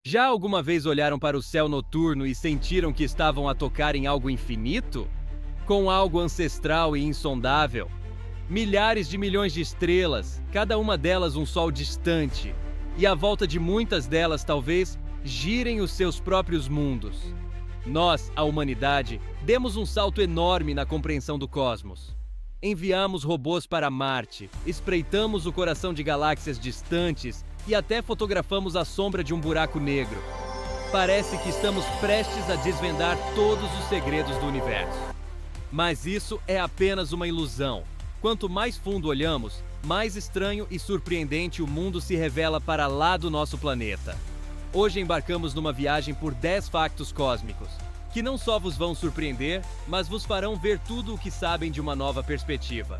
Já alguma vez olharam para o céu noturno e sentiram que estavam a tocar em algo infinito? Com algo ancestral e insondável? Milhares de milhões de estrelas, cada uma delas um sol distante, e à volta de muitas delas talvez girem os seus próprios mundos. Nós, a humanidade, demos um salto enorme na compreensão do cosmos. Enviamos robôs para Marte, espreitamos o coração de galáxias distantes e até fotografamos a sombra de um buraco negro. Parece que estamos prestes a desvendar todos os segredos do universo. Mas isso é apenas uma ilusão. Quanto mais fundo olhamos, mais estranho e surpreendente o mundo se revela para lá do nosso planeta. Hoje embarcamos numa viagem por 10 factos cósmicos, que não só vos vão surpreender, mas vos farão ver tudo o que sabem de uma nova perspectiva.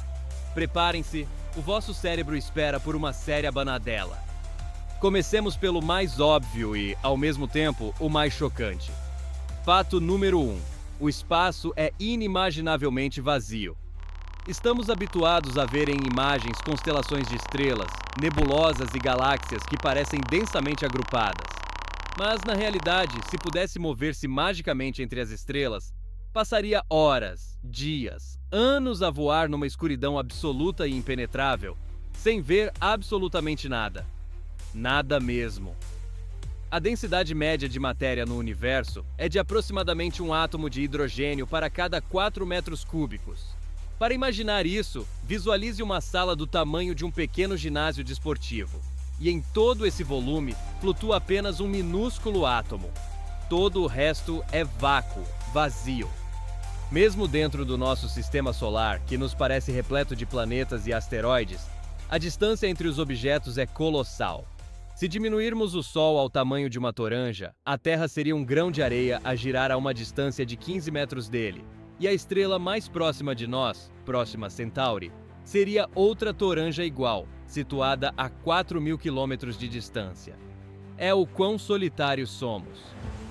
Preparem-se, o vosso cérebro espera por uma séria banadela. Comecemos pelo mais óbvio e, ao mesmo tempo, o mais chocante. Fato número 1. O espaço é inimaginavelmente vazio. Estamos habituados a ver em imagens constelações de estrelas, nebulosas e galáxias que parecem densamente agrupadas. Mas, na realidade, se pudesse mover-se magicamente entre as estrelas, passaria horas, dias, anos a voar numa escuridão absoluta e impenetrável, sem ver absolutamente nada. Nada mesmo. A densidade média de matéria no universo é de aproximadamente um átomo de hidrogênio para cada 4 metros cúbicos. Para imaginar isso, visualize uma sala do tamanho de um pequeno ginásio desportivo. E em todo esse volume, flutua apenas um minúsculo átomo. Todo o resto é vácuo, vazio. Mesmo dentro do nosso sistema solar, que nos parece repleto de planetas e asteroides, a distância entre os objetos é colossal. Se diminuirmos o Sol ao tamanho de uma toranja, a Terra seria um grão de areia a girar a uma distância de 15 metros dele. E a estrela mais próxima de nós, Próxima Centauri, seria outra toranja igual, situada a 4.000 quilômetros de distância. É o quão solitários somos.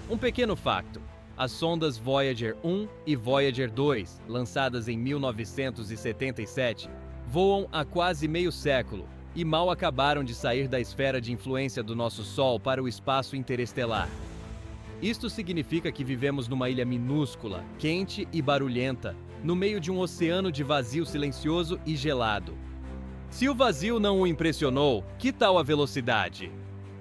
Um pequeno facto: as sondas Voyager 1 e Voyager 2, lançadas em 1977, voam há quase meio século e mal acabaram de sair da esfera de influência do nosso Sol para o espaço interestelar. Isto significa que vivemos numa ilha minúscula, quente e barulhenta, no meio de um oceano de vazio silencioso e gelado. Se o vazio não o impressionou, que tal a velocidade?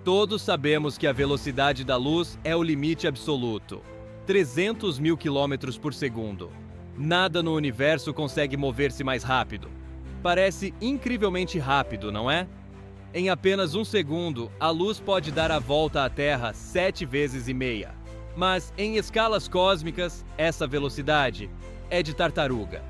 Todos sabemos que a velocidade da luz é o limite absoluto. 300.000 quilômetros por segundo. Nada no universo consegue mover-se mais rápido. Parece incrivelmente rápido, não é? Em apenas um segundo, a luz pode dar a volta à Terra 7 vezes e meia. Mas, em escalas cósmicas, essa velocidade é de tartaruga.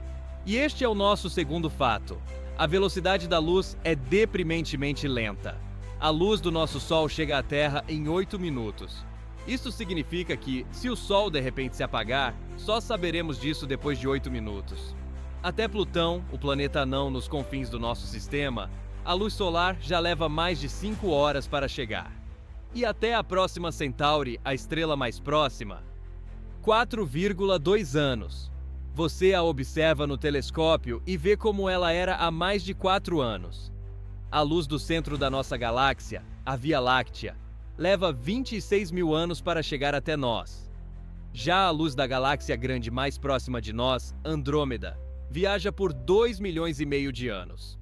E este é o nosso segundo fato. A velocidade da luz é deprimentemente lenta. A luz do nosso Sol chega à Terra em 8 minutos. Isso significa que, se o Sol de repente se apagar, só saberemos disso depois de 8 minutos. Até Plutão, o planeta anão nos confins do nosso sistema, a luz solar já leva mais de 5 horas para chegar. E até a Próxima Centauri, a estrela mais próxima, 4,2 anos. Você a observa no telescópio e vê como ela era há mais de 4 anos. A luz do centro da nossa galáxia, a Via Láctea, leva 26.000 anos para chegar até nós. Já a luz da galáxia grande mais próxima de nós, Andrômeda, viaja por 2,5 milhões de anos.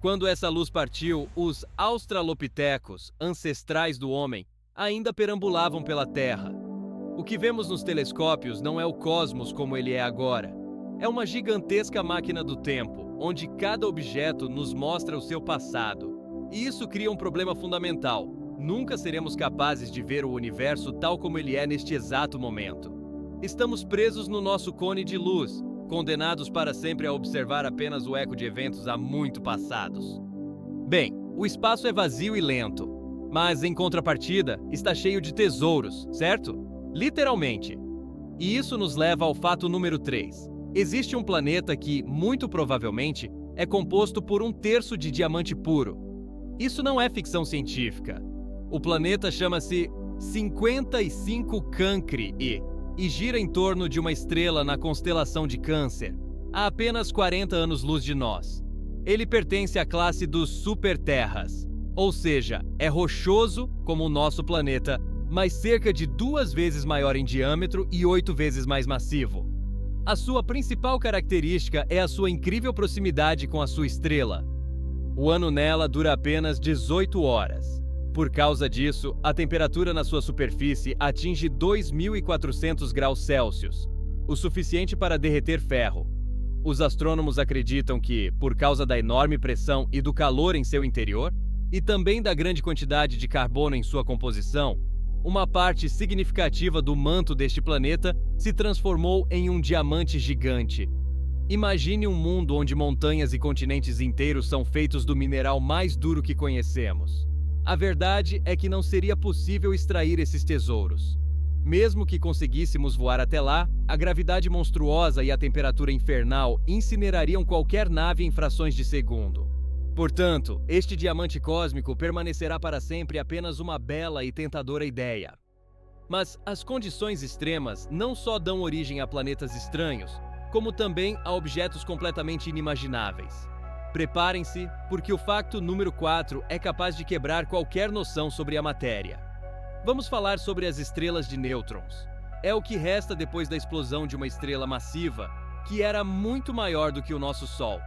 Quando essa luz partiu, os australopitecos, ancestrais do homem, ainda perambulavam pela Terra. O que vemos nos telescópios não é o cosmos como ele é agora. É uma gigantesca máquina do tempo, onde cada objeto nos mostra o seu passado. E isso cria um problema fundamental. Nunca seremos capazes de ver o universo tal como ele é neste exato momento. Estamos presos no nosso cone de luz, condenados para sempre a observar apenas o eco de eventos há muito passados. Bem, o espaço é vazio e lento, mas em contrapartida está cheio de tesouros, certo? Literalmente. E isso nos leva ao fato número 3. Existe um planeta que, muito provavelmente, é composto por 1/3 de diamante puro. Isso não é ficção científica. O planeta chama-se 55 Cancri e gira em torno de uma estrela na constelação de Câncer, a apenas 40 anos-luz de nós. Ele pertence à classe dos superterras, ou seja, é rochoso como o nosso planeta mas cerca de 2 vezes maior em diâmetro e 8 vezes mais massivo. A sua principal característica é a sua incrível proximidade com a sua estrela. O ano nela dura apenas 18 horas. Por causa disso, a temperatura na sua superfície atinge 2.400 graus Celsius, o suficiente para derreter ferro. Os astrônomos acreditam que, por causa da enorme pressão e do calor em seu interior, e também da grande quantidade de carbono em sua composição, uma parte significativa do manto deste planeta se transformou em um diamante gigante. Imagine um mundo onde montanhas e continentes inteiros são feitos do mineral mais duro que conhecemos. A verdade é que não seria possível extrair esses tesouros. Mesmo que conseguíssemos voar até lá, a gravidade monstruosa e a temperatura infernal incinerariam qualquer nave em frações de segundo. Portanto, este diamante cósmico permanecerá para sempre apenas uma bela e tentadora ideia. Mas as condições extremas não só dão origem a planetas estranhos, como também a objetos completamente inimagináveis. Preparem-se, porque o facto número 4 é capaz de quebrar qualquer noção sobre a matéria. Vamos falar sobre as estrelas de nêutrons. É o que resta depois da explosão de uma estrela massiva, que era muito maior do que o nosso Sol.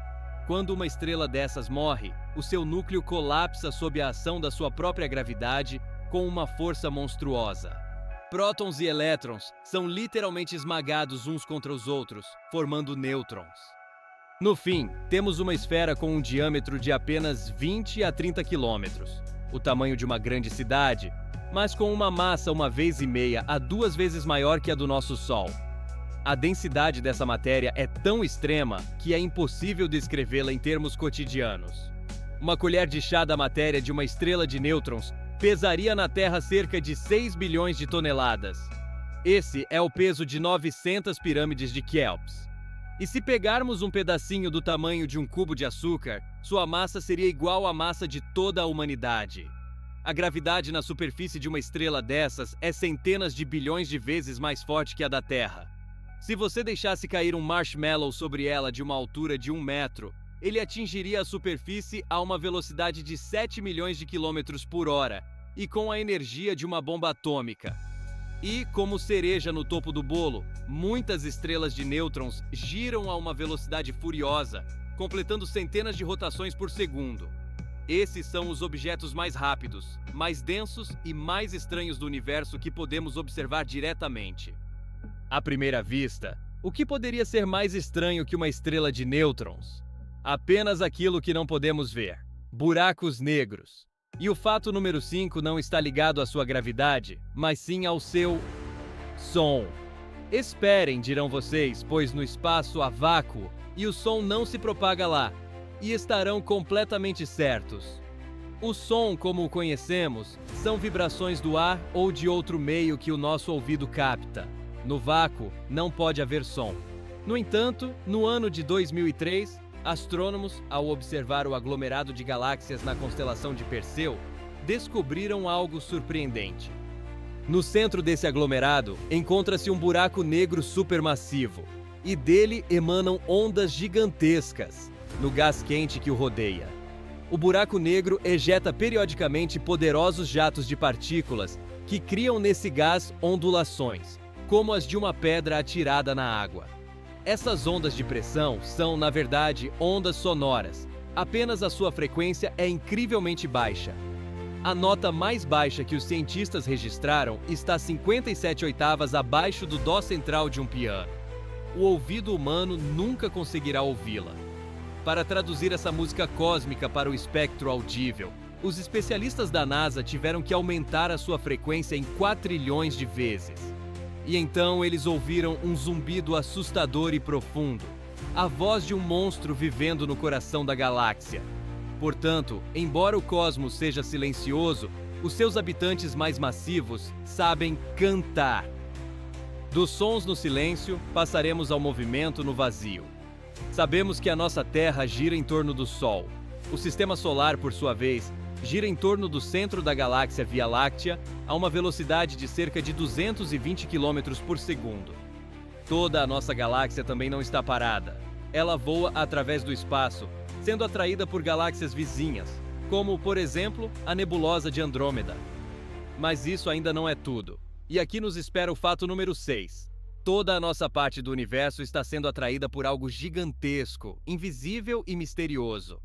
Quando uma estrela dessas morre, o seu núcleo colapsa sob a ação da sua própria gravidade com uma força monstruosa. Prótons e elétrons são literalmente esmagados uns contra os outros, formando nêutrons. No fim, temos uma esfera com um diâmetro de apenas 20 a 30 quilômetros, o tamanho de uma grande cidade, mas com uma massa 1,5 a 2 vezes maior que a do nosso Sol. A densidade dessa matéria é tão extrema que é impossível descrevê-la em termos cotidianos. Uma colher de chá da matéria de uma estrela de nêutrons pesaria na Terra cerca de 6 bilhões de toneladas. Esse é o peso de 900 pirâmides de Quéops. E se pegarmos um pedacinho do tamanho de um cubo de açúcar, sua massa seria igual à massa de toda a humanidade. A gravidade na superfície de uma estrela dessas é centenas de bilhões de vezes mais forte que a da Terra. Se você deixasse cair um marshmallow sobre ela de uma altura de 1 metro, ele atingiria a superfície a uma velocidade de 7 milhões de quilômetros por hora e com a energia de uma bomba atômica. E, como cereja no topo do bolo, muitas estrelas de nêutrons giram a uma velocidade furiosa, completando centenas de rotações por segundo. Esses são os objetos mais rápidos, mais densos e mais estranhos do universo que podemos observar diretamente. À primeira vista, o que poderia ser mais estranho que uma estrela de nêutrons? Apenas aquilo que não podemos ver: buracos negros. E o fato número 5 não está ligado à sua gravidade, mas sim ao seu som. Esperem, dirão vocês, pois no espaço há vácuo e o som não se propaga lá. E estarão completamente certos. O som, como o conhecemos, são vibrações do ar ou de outro meio que o nosso ouvido capta. No vácuo, não pode haver som. No entanto, no ano de 2003, astrônomos, ao observar o aglomerado de galáxias na constelação de Perseu, descobriram algo surpreendente. No centro desse aglomerado, encontra-se um buraco negro supermassivo, e dele emanam ondas gigantescas, no gás quente que o rodeia. O buraco negro ejeta periodicamente poderosos jatos de partículas que criam nesse gás ondulações, como as de uma pedra atirada na água. Essas ondas de pressão são, na verdade, ondas sonoras. Apenas a sua frequência é incrivelmente baixa. A nota mais baixa que os cientistas registraram está 57 oitavas abaixo do dó central de um piano. O ouvido humano nunca conseguirá ouvi-la. Para traduzir essa música cósmica para o espectro audível, os especialistas da NASA tiveram que aumentar a sua frequência em 4 trilhões de vezes. E então eles ouviram um zumbido assustador e profundo, a voz de um monstro vivendo no coração da galáxia. Portanto, embora o cosmos seja silencioso, os seus habitantes mais massivos sabem cantar. Dos sons no silêncio, passaremos ao movimento no vazio. Sabemos que a nossa Terra gira em torno do Sol. O Sistema Solar, por sua vez, gira em torno do centro da galáxia Via Láctea a uma velocidade de cerca de 220 km por segundo. Toda a nossa galáxia também não está parada. Ela voa através do espaço, sendo atraída por galáxias vizinhas, como, por exemplo, a nebulosa de Andrômeda. Mas isso ainda não é tudo. E aqui nos espera o fato número 6. Toda a nossa parte do universo está sendo atraída por algo gigantesco, invisível e misterioso.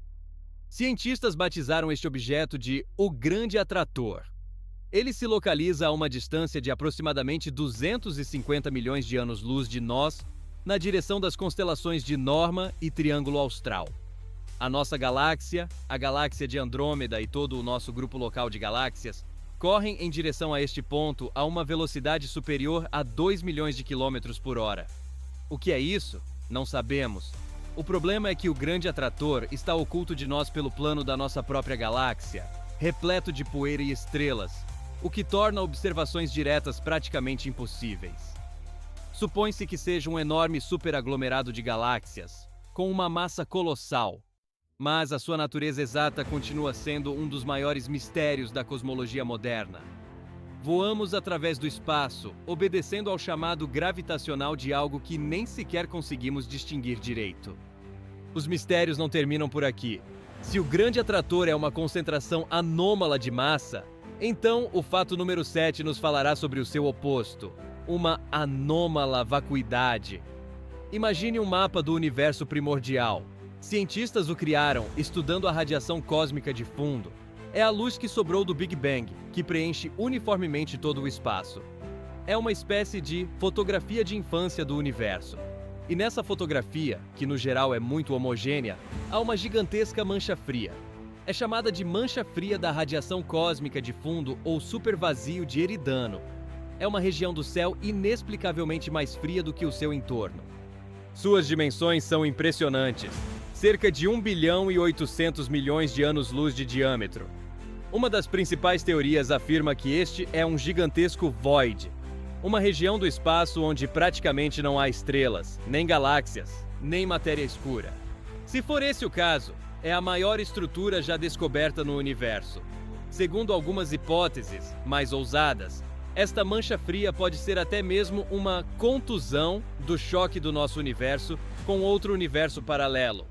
Cientistas batizaram este objeto de o Grande Atrator. Ele se localiza a uma distância de aproximadamente 250 milhões de anos-luz de nós, na direção das constelações de Norma e Triângulo Austral. A nossa galáxia, a galáxia de Andrômeda e todo o nosso grupo local de galáxias correm em direção a este ponto a uma velocidade superior a 2 milhões de quilômetros por hora. O que é isso? Não sabemos. O problema é que o Grande Atrator está oculto de nós pelo plano da nossa própria galáxia, repleto de poeira e estrelas, o que torna observações diretas praticamente impossíveis. Supõe-se que seja um enorme superaglomerado de galáxias, com uma massa colossal, mas a sua natureza exata continua sendo um dos maiores mistérios da cosmologia moderna. Voamos através do espaço, obedecendo ao chamado gravitacional de algo que nem sequer conseguimos distinguir direito. Os mistérios não terminam por aqui. Se o Grande Atrator é uma concentração anômala de massa, então o fato número 7 nos falará sobre o seu oposto, uma anômala vacuidade. Imagine um mapa do universo primordial. Cientistas o criaram estudando a radiação cósmica de fundo. É a luz que sobrou do Big Bang, que preenche uniformemente todo o espaço. É uma espécie de fotografia de infância do universo. E nessa fotografia, que no geral é muito homogênea, há uma gigantesca mancha fria. É chamada de mancha fria da radiação cósmica de fundo ou supervazio de Eridano. É uma região do céu inexplicavelmente mais fria do que o seu entorno. Suas dimensões são impressionantes. Cerca de 1 bilhão e 800 milhões de anos-luz de diâmetro. Uma das principais teorias afirma que este é um gigantesco void, uma região do espaço onde praticamente não há estrelas, nem galáxias, nem matéria escura. Se for esse o caso, é a maior estrutura já descoberta no universo. Segundo algumas hipóteses mais ousadas, esta mancha fria pode ser até mesmo uma contusão do choque do nosso universo com outro universo paralelo.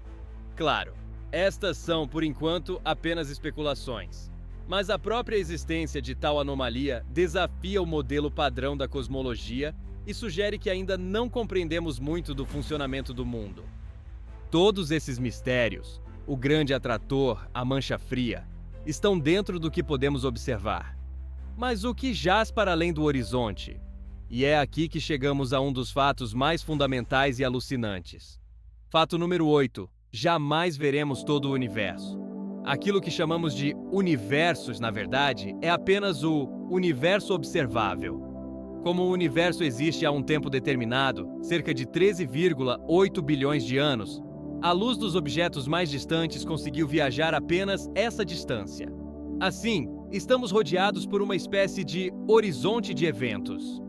Claro, estas são, por enquanto, apenas especulações. Mas a própria existência de tal anomalia desafia o modelo padrão da cosmologia e sugere que ainda não compreendemos muito do funcionamento do mundo. Todos esses mistérios, o Grande Atrator, a mancha fria, estão dentro do que podemos observar. Mas o que jaz para além do horizonte? E é aqui que chegamos a um dos fatos mais fundamentais e alucinantes. Fato número 8. Jamais veremos todo o universo. Aquilo que chamamos de universos, na verdade, é apenas o universo observável. Como o universo existe há um tempo determinado, cerca de 13,8 bilhões de anos, a luz dos objetos mais distantes conseguiu viajar apenas essa distância. Assim, estamos rodeados por uma espécie de horizonte de eventos.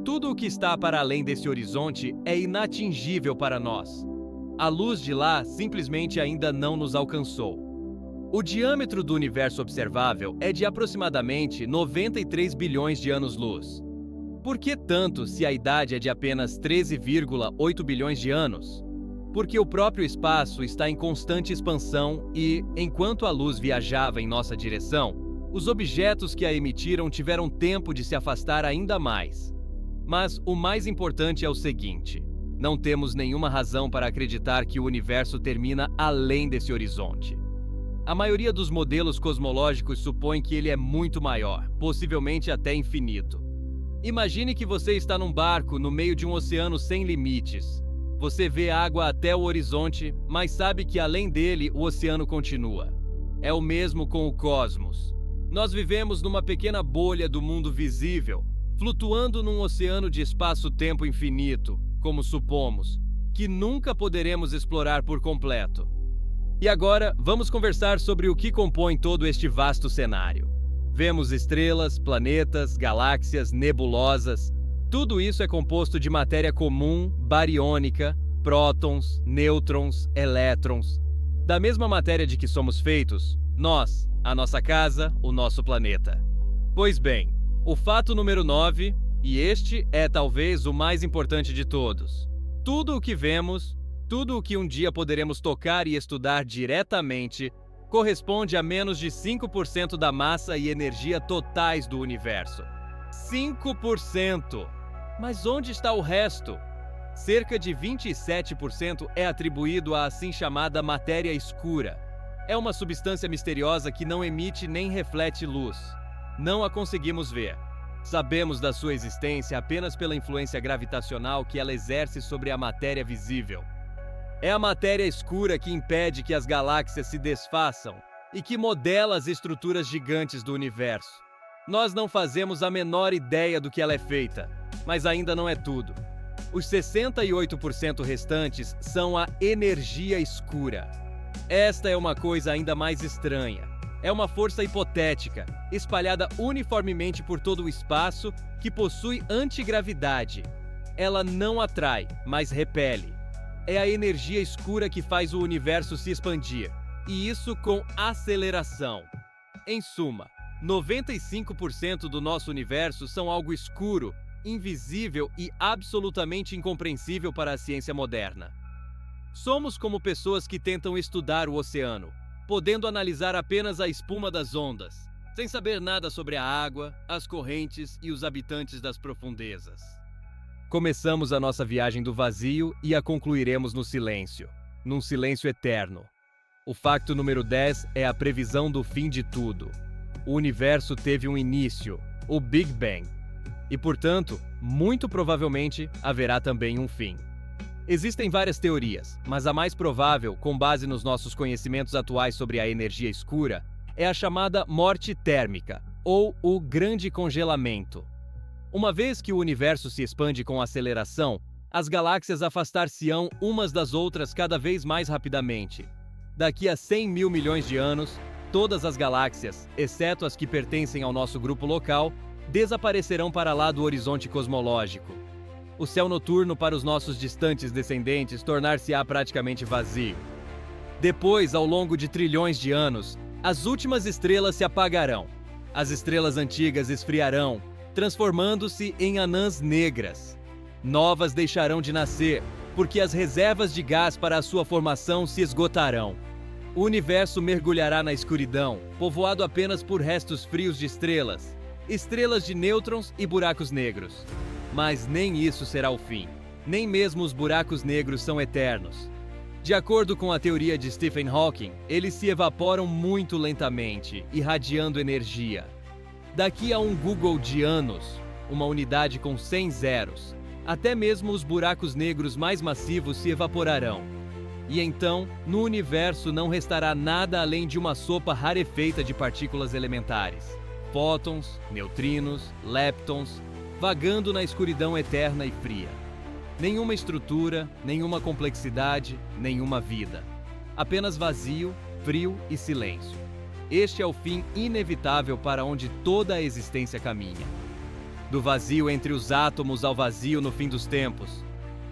Tudo o que está para além desse horizonte é inatingível para nós. A luz de lá simplesmente ainda não nos alcançou. O diâmetro do universo observável é de aproximadamente 93 bilhões de anos-luz. Por que tanto se a idade é de apenas 13,8 bilhões de anos? Porque o próprio espaço está em constante expansão e, enquanto a luz viajava em nossa direção, os objetos que a emitiram tiveram tempo de se afastar ainda mais. Mas o mais importante é o seguinte: não temos nenhuma razão para acreditar que o universo termina além desse horizonte. A maioria dos modelos cosmológicos supõe que ele é muito maior, possivelmente até infinito. Imagine que você está num barco no meio de um oceano sem limites. Você vê água até o horizonte, mas sabe que além dele o oceano continua. É o mesmo com o cosmos. Nós vivemos numa pequena bolha do mundo visível, flutuando num oceano de espaço-tempo infinito, como supomos, que nunca poderemos explorar por completo. E agora, vamos conversar sobre o que compõe todo este vasto cenário. Vemos estrelas, planetas, galáxias, nebulosas. Tudo isso é composto de matéria comum, bariônica, prótons, nêutrons, elétrons. Da mesma matéria de que somos feitos, nós, a nossa casa, o nosso planeta. Pois bem, o fato número 9, e este é talvez o mais importante de todos. Tudo o que vemos, tudo o que um dia poderemos tocar e estudar diretamente, corresponde a menos de 5% da massa e energia totais do universo. 5%! Mas onde está o resto? Cerca de 27% é atribuído à assim chamada matéria escura. É uma substância misteriosa que não emite nem reflete luz. Não a conseguimos ver. Sabemos da sua existência apenas pela influência gravitacional que ela exerce sobre a matéria visível. É a matéria escura que impede que as galáxias se desfaçam e que modela as estruturas gigantes do universo. Nós não fazemos a menor ideia do que ela é feita, mas ainda não é tudo. Os 68% restantes são a energia escura. Esta é uma coisa ainda mais estranha. É uma força hipotética, espalhada uniformemente por todo o espaço, que possui antigravidade. Ela não atrai, mas repele. É a energia escura que faz o universo se expandir, e isso com aceleração. Em suma, 95% do nosso universo são algo escuro, invisível e absolutamente incompreensível para a ciência moderna. Somos como pessoas que tentam estudar o oceano, podendo analisar apenas a espuma das ondas, sem saber nada sobre a água, as correntes e os habitantes das profundezas. Começamos a nossa viagem do vazio e a concluiremos no silêncio, num silêncio eterno. O facto número 10 é a previsão do fim de tudo. O universo teve um início, o Big Bang. E, portanto, muito provavelmente haverá também um fim. Existem várias teorias, mas a mais provável, com base nos nossos conhecimentos atuais sobre a energia escura, é a chamada morte térmica, ou o grande congelamento. Uma vez que o universo se expande com aceleração, as galáxias afastar-se-ão umas das outras cada vez mais rapidamente. Daqui a 100 mil milhões de anos, todas as galáxias, exceto as que pertencem ao nosso grupo local, desaparecerão para lá do horizonte cosmológico. O céu noturno para os nossos distantes descendentes tornar-se-á praticamente vazio. Depois, ao longo de trilhões de anos, as últimas estrelas se apagarão. As estrelas antigas esfriarão, transformando-se em anãs negras. Novas deixarão de nascer, porque as reservas de gás para a sua formação se esgotarão. O universo mergulhará na escuridão, povoado apenas por restos frios de estrelas, estrelas de nêutrons e buracos negros. Mas nem isso será o fim. Nem mesmo os buracos negros são eternos. De acordo com a teoria de Stephen Hawking, eles se evaporam muito lentamente, irradiando energia. Daqui a um Google de anos, uma unidade com 100 zeros, até mesmo os buracos negros mais massivos se evaporarão. E então, no universo não restará nada além de uma sopa rarefeita de partículas elementares. Fótons, neutrinos, leptons, vagando na escuridão eterna e fria. Nenhuma estrutura, nenhuma complexidade, nenhuma vida. Apenas vazio, frio e silêncio. Este é o fim inevitável para onde toda a existência caminha. Do vazio entre os átomos ao vazio no fim dos tempos.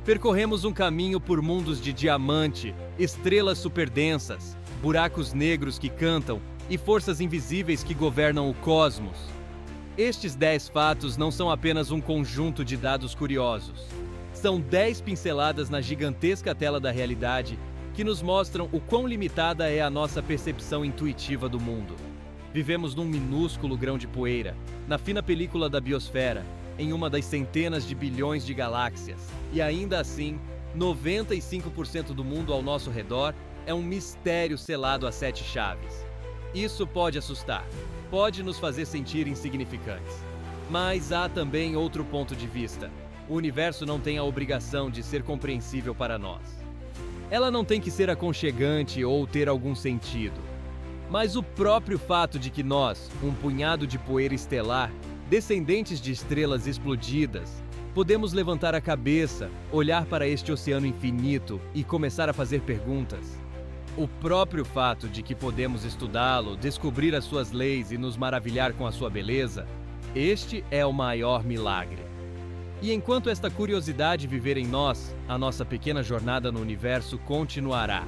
Percorremos um caminho por mundos de diamante, estrelas superdensas, buracos negros que cantam e forças invisíveis que governam o cosmos. Estes 10 fatos não são apenas um conjunto de dados curiosos. São 10 pinceladas na gigantesca tela da realidade que nos mostram o quão limitada é a nossa percepção intuitiva do mundo. Vivemos num minúsculo grão de poeira, na fina película da biosfera, em uma das centenas de bilhões de galáxias. E ainda assim, 95% do mundo ao nosso redor é um mistério selado a 7 chaves. Isso pode assustar, pode nos fazer sentir insignificantes. Mas há também outro ponto de vista. O universo não tem a obrigação de ser compreensível para nós. Ela não tem que ser aconchegante ou ter algum sentido. Mas o próprio fato de que nós, um punhado de poeira estelar, descendentes de estrelas explodidas, podemos levantar a cabeça, olhar para este oceano infinito e começar a fazer perguntas. O próprio fato de que podemos estudá-lo, descobrir as suas leis e nos maravilhar com a sua beleza, este é o maior milagre. E enquanto esta curiosidade viver em nós, a nossa pequena jornada no universo continuará.